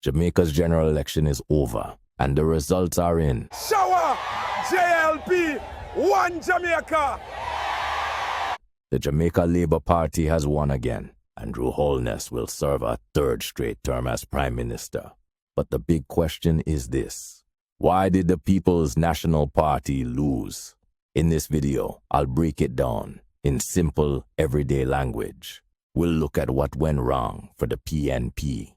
Jamaica's general election is over, and the results are in. Shower! JLP! One Jamaica! The Jamaica Labour Party has won again. Andrew Holness will serve a third straight term as Prime Minister. But the big question is this: why did the People's National Party lose? In this video, I'll break it down in simple, everyday language. We'll look at what went wrong for the PNP,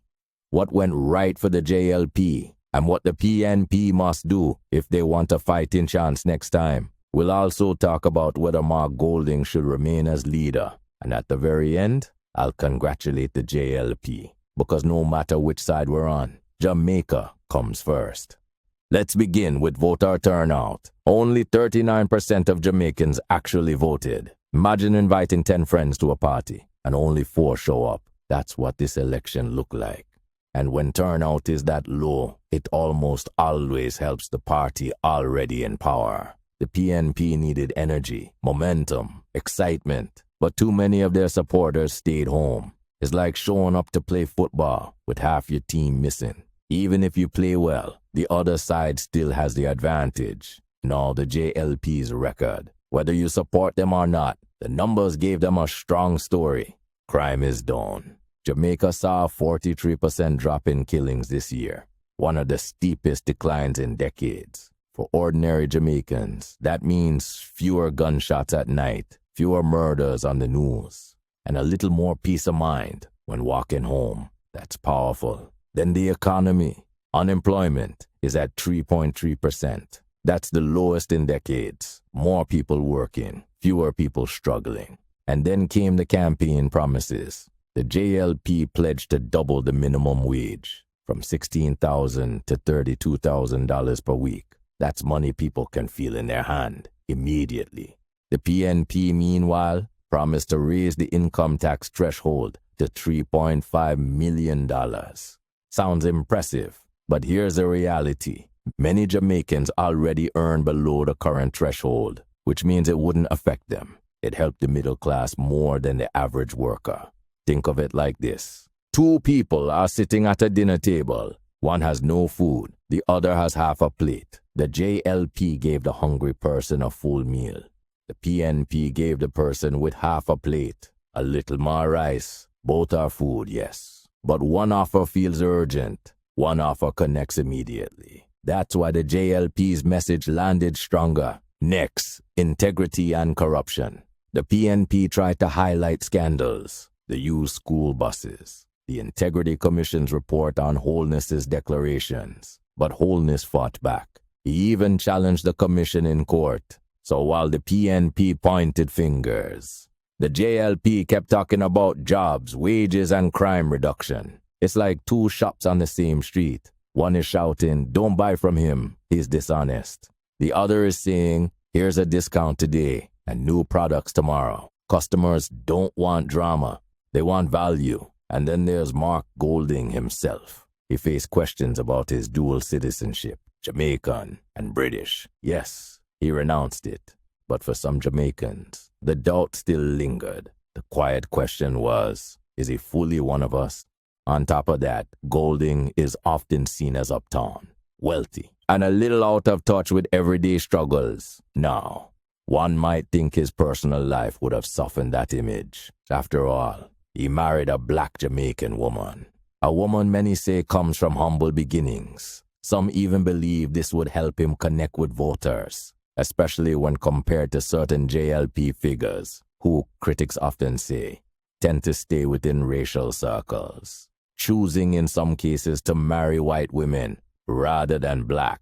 what went right for the JLP, and what the PNP must do if they want a fighting chance next time. We'll also talk about whether Mark Golding should remain as leader. And at the very end, I'll congratulate the JLP, because no matter which side we're on, Jamaica comes first. Let's begin with voter turnout. Only 39% of Jamaicans actually voted. Imagine inviting 10 friends to a party and only 4 show up. That's what this election looked like. And when turnout is that low, it almost always helps the party already in power. The PNP needed energy, momentum, excitement, but too many of their supporters stayed home. It's like showing up to play football with half your team missing. Even if you play well, the other side still has the advantage. Now the JLP's record. Whether you support them or not, the numbers gave them a strong story. Crime is down. Jamaica saw a 43% drop in killings this year, one of the steepest declines in decades. For ordinary Jamaicans, that means fewer gunshots at night, fewer murders on the news, and a little more peace of mind when walking home. That's powerful. Then the economy. Unemployment is at 3.3%. That's the lowest in decades. More people working, fewer people struggling. And then came the campaign promises. The JLP pledged to double the minimum wage from $16,000 to $32,000 per week. That's money people can feel in their hand immediately. The PNP, meanwhile, promised to raise the income tax threshold to $3.5 million. Sounds impressive, but here's the reality. Many Jamaicans already earn below the current threshold, which means it wouldn't affect them. It helped the middle class more than the average worker. Think of it like this. 2 people are sitting at a dinner table. One has no food, the other has half a plate. The JLP gave the hungry person a full meal. The PNP gave the person with half a plate a little more rice. Both are food, yes. But one offer feels urgent. One offer connects immediately. That's why the JLP's message landed stronger. Next, integrity and corruption. The PNP tried to highlight scandals, the used school buses, the Integrity Commission's report on Holness's declarations. But Holness fought back. He even challenged the commission in court. So while the PNP pointed fingers, the JLP kept talking about jobs, wages, and crime reduction. It's like 2 shops on the same street. One is shouting, "Don't buy from him, he's dishonest." The other is saying, "Here's a discount today and new products tomorrow." Customers don't want drama, they want value. And then there's Mark Golding himself. He faced questions about his dual citizenship, Jamaican and British. Yes, he renounced it. But for some Jamaicans, the doubt still lingered. The quiet question was, is he fully one of us? On top of that, Golding is often seen as uptown, wealthy, and a little out of touch with everyday struggles. Now, one might think his personal life would have softened that image. After all, he married a black Jamaican woman. A woman many say comes from humble beginnings. Some even believe this would help him connect with voters, especially when compared to certain JLP figures who, critics often say, tend to stay within racial circles, choosing in some cases to marry white women rather than black.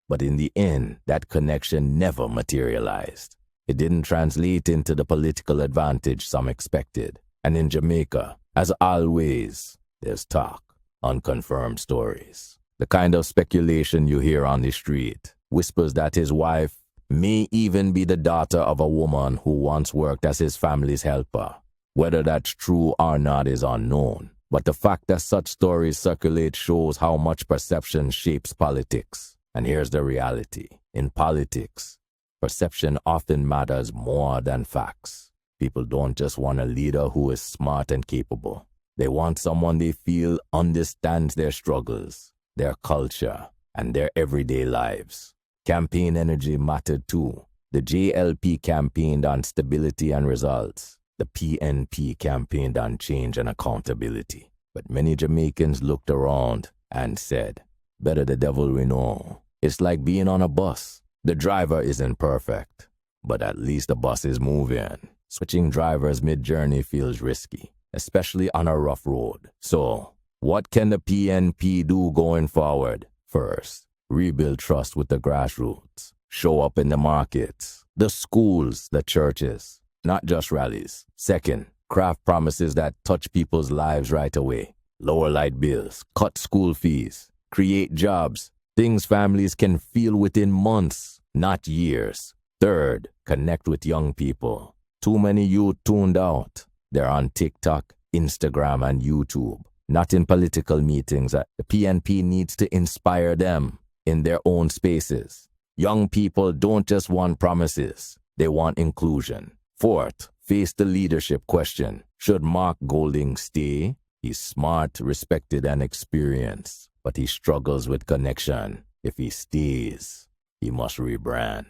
But in the end, that connection never materialized. It didn't translate into the political advantage some expected. And in Jamaica, as always, there's talk, unconfirmed stories. The kind of speculation you hear on the street, whispers that his wife may even be the daughter of a woman who once worked as his family's helper. Whether that's true or not is unknown. But the fact that such stories circulate shows how much perception shapes politics. And here's the reality. In politics, perception often matters more than facts. People don't just want a leader who is smart and capable. They want someone they feel understands their struggles, their culture, and their everyday lives. Campaign energy mattered too. The JLP campaigned on stability and results. The PNP campaigned on change and accountability. But many Jamaicans looked around and said, better the devil we know. It's like being on a bus. The driver isn't perfect, but at least the bus is moving. Switching drivers mid-journey feels risky, especially on a rough road. So, what can the PNP do going forward? First, rebuild trust with the grassroots. Show up in the markets, the schools, the churches, not just rallies. Second, craft promises that touch people's lives right away. Lower light bills, cut school fees, create jobs, things families can feel within months, not years. Third, connect with young people. Too many youth tuned out. They're on TikTok, Instagram, and YouTube, not in political meetings. The PNP needs to inspire them in their own spaces. Young people don't just want promises, they want inclusion. Fourth, face the leadership question. Should Mark Golding stay? He's smart, respected, and experienced, but he struggles with connection. If he stays, he must rebrand.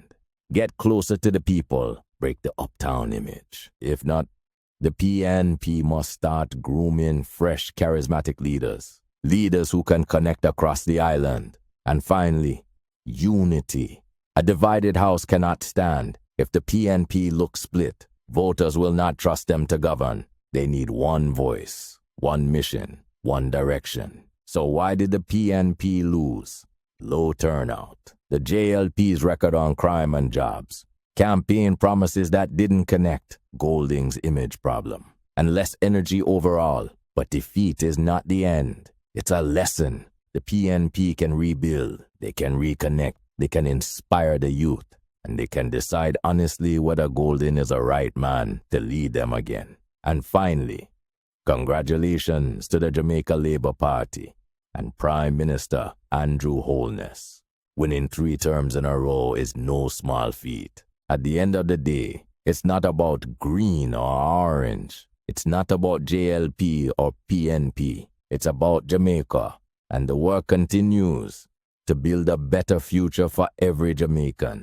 Get closer to the people, break the uptown image. If not, the PNP must start grooming fresh, charismatic leaders. Leaders who can connect across the island. And finally, unity. A divided house cannot stand. If the PNP looks split, voters will not trust them to govern. They need one voice, one mission, one direction. So why did the PNP lose? Low turnout. The JLP's record on crime and jobs. Campaign promises that didn't connect. Golding's image problem. And less energy overall. But defeat is not the end. It's a lesson. The PNP can rebuild. They can reconnect. They can inspire the youth. And they can decide honestly whether Golding is a right man to lead them again. And finally, congratulations to the Jamaica Labour Party and Prime Minister Andrew Holness. Winning 3 terms in a row is no small feat. At the end of the day, it's not about green or orange. It's not about JLP or PNP. It's about Jamaica. And the work continues to build a better future for every Jamaican.